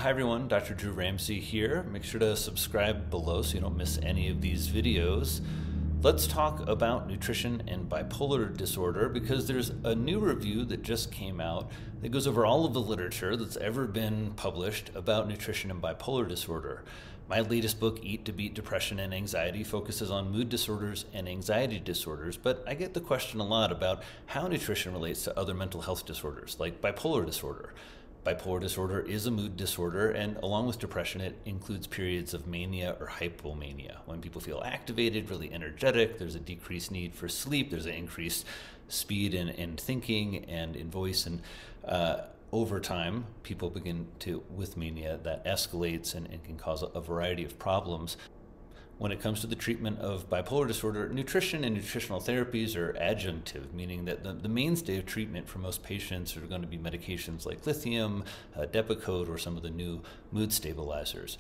Hi everyone, Dr. Drew Ramsey here. Make sure to subscribe below so you don't miss any of these videos. Let's talk about nutrition and bipolar disorder because there's a new review that just came out that goes over all of the literature that's ever been published about nutrition and bipolar disorder. My latest book, Eat to Beat Depression and Anxiety, focuses on mood disorders and anxiety disorders, but I get the question a lot about how nutrition relates to other mental health disorders like bipolar disorder. Bipolar disorder is a mood disorder, and along with depression, it includes periods of mania or hypomania. When people feel activated, really energetic, there's a decreased need for sleep, there's an increased speed in thinking and in voice, and over time, people begin to, with mania, that escalates and can cause a variety of problems. When it comes to the treatment of bipolar disorder, nutrition and nutritional therapies are adjunctive, meaning that the mainstay of treatment for most patients are going to be medications like lithium, Depakote, or some of the new mood stabilizers.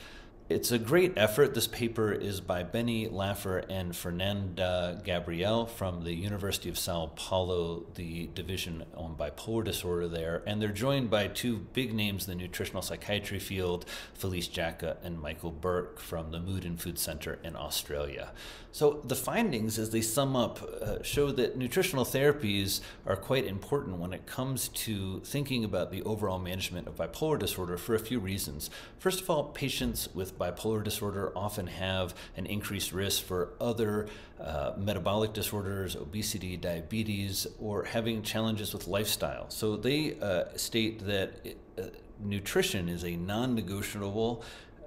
It's a great effort. This paper is by Benny Laffer and Fernanda Gabriel from the University of Sao Paulo, the division on bipolar disorder there, and they're joined by two big names in the nutritional psychiatry field, Felice Jacka and Michael Burke from the Mood and Food Center in Australia. So the findings, as they sum up, show that nutritional therapies are quite important when it comes to thinking about the overall management of bipolar disorder for a few reasons. First of all, patients with bipolar disorder often have an increased risk for other metabolic disorders, obesity, diabetes, or having challenges with lifestyle. So they state that nutrition is a non-negotiable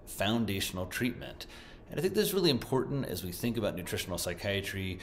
foundational treatment. And I think this is really important as we think about nutritional psychiatry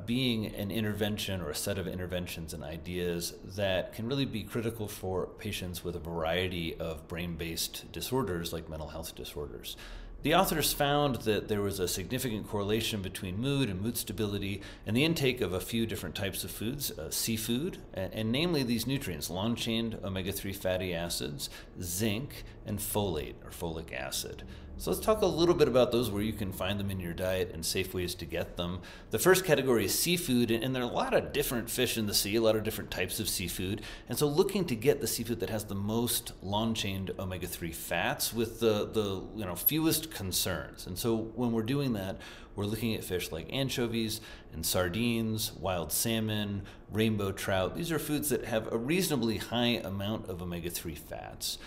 being an intervention or a set of interventions and ideas that can really be critical for patients with a variety of brain-based disorders like mental health disorders. The authors found that there was a significant correlation between mood and mood stability and the intake of a few different types of foods, seafood, and namely these nutrients, long-chain omega-3 fatty acids, zinc, and folate or folic acid. So let's talk a little bit about those, where you can find them in your diet and safe ways to get them. The first category is seafood, and there are a lot of different fish in the sea, a lot of different types of seafood. And so looking to get the seafood that has the most long-chain omega-3 fats with the fewest concerns. And so when we're doing that, we're looking at fish like anchovies and sardines, wild salmon, rainbow trout. These are foods that have a reasonably high amount of omega-3 fats.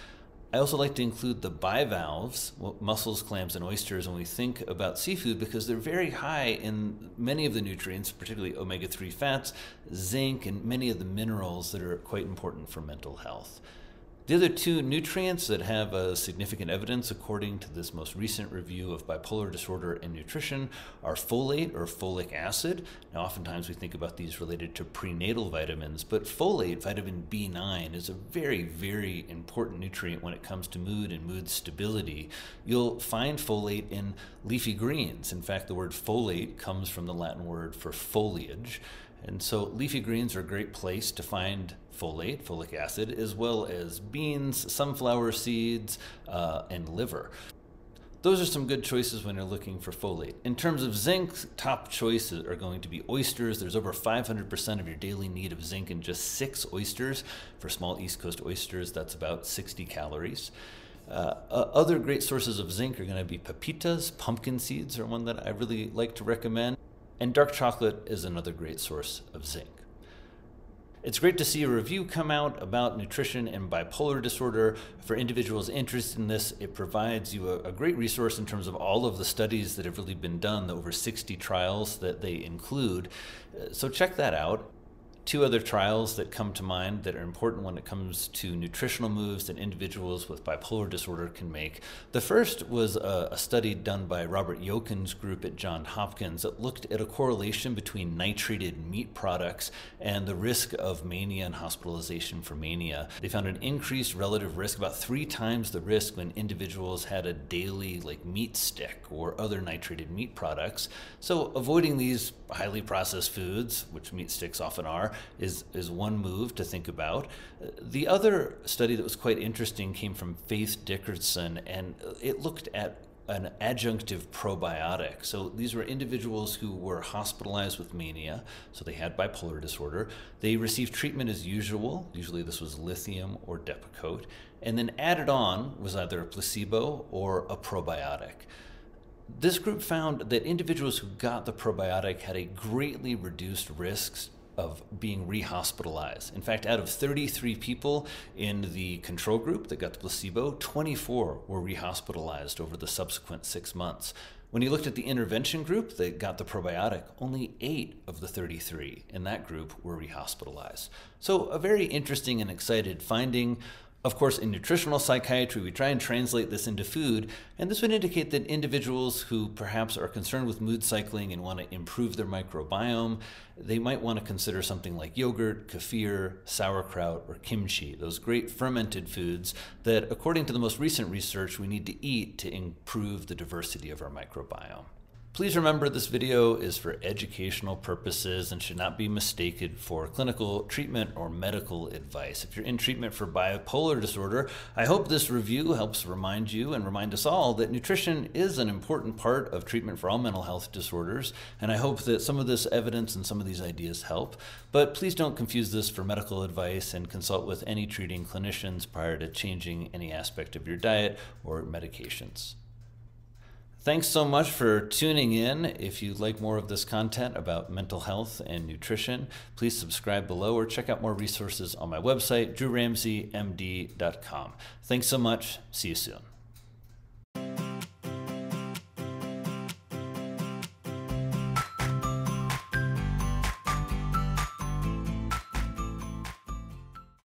I also like to include the bivalves, mussels, clams, and oysters when we think about seafood because they're very high in many of the nutrients, particularly omega-3 fats, zinc, and many of the minerals that are quite important for mental health. The other two nutrients that have significant evidence, according to this most recent review of bipolar disorder and nutrition, are folate or folic acid. Now, oftentimes we think about these related to prenatal vitamins, but folate, vitamin B9, is a very, very important nutrient when it comes to mood and mood stability. You'll find folate in leafy greens. In fact, the word folate comes from the Latin word for foliage. And so leafy greens are a great place to find folate, folic acid, as well as beans, sunflower seeds, and liver. Those are some good choices when you're looking for folate. In terms of zinc, top choices are going to be oysters. There's over 500% of your daily need of zinc in just 6 oysters. For small East Coast oysters, that's about 60 calories. Other great sources of zinc are going to be pepitas. Pumpkin seeds are one that I really like to recommend. And dark chocolate is another great source of zinc. It's great to see a review come out about nutrition and bipolar disorder. For individuals interested in this, it provides you a great resource in terms of all of the studies that have really been done, the over 60 trials that they include. So check that out. Two other trials that come to mind that are important when it comes to nutritional moves that individuals with bipolar disorder can make. The first was a study done by Robert Yokin's group at Johns Hopkins that looked at a correlation between nitrated meat products and the risk of mania and hospitalization for mania. They found an increased relative risk, about 3 times the risk when individuals had a daily meat stick or other nitrated meat products. So avoiding these highly processed foods, which meat sticks often are, is one move to think about. The other study that was quite interesting came from Faith Dickerson, and it looked at an adjunctive probiotic. So these were individuals who were hospitalized with mania, so they had bipolar disorder. They received treatment as usual. Usually this was lithium or Depakote. and then added on was either a placebo or a probiotic. This group found that individuals who got the probiotic had a greatly reduced risk of being rehospitalized. In fact, out of 33 people in the control group that got the placebo, 24 were rehospitalized over the subsequent 6 months. When you looked at the intervention group that got the probiotic, only 8 of the 33 in that group were rehospitalized. So a very interesting and excited finding. Of course, in nutritional psychiatry, we try and translate this into food, and this would indicate that individuals who perhaps are concerned with mood cycling and want to improve their microbiome, they might want to consider something like yogurt, kefir, sauerkraut, or kimchi, those great fermented foods that, according to the most recent research, we need to eat to improve the diversity of our microbiome. Please remember this video is for educational purposes and should not be mistaken for clinical treatment or medical advice. If you're in treatment for bipolar disorder, I hope this review helps remind you and remind us all that nutrition is an important part of treatment for all mental health disorders, and I hope that some of this evidence and some of these ideas help. But please don't confuse this for medical advice and consult with any treating clinicians prior to changing any aspect of your diet or medications. Thanks so much for tuning in. If you'd like more of this content about mental health and nutrition, please subscribe below or check out more resources on my website, drewramseymd.com. Thanks so much. See you soon.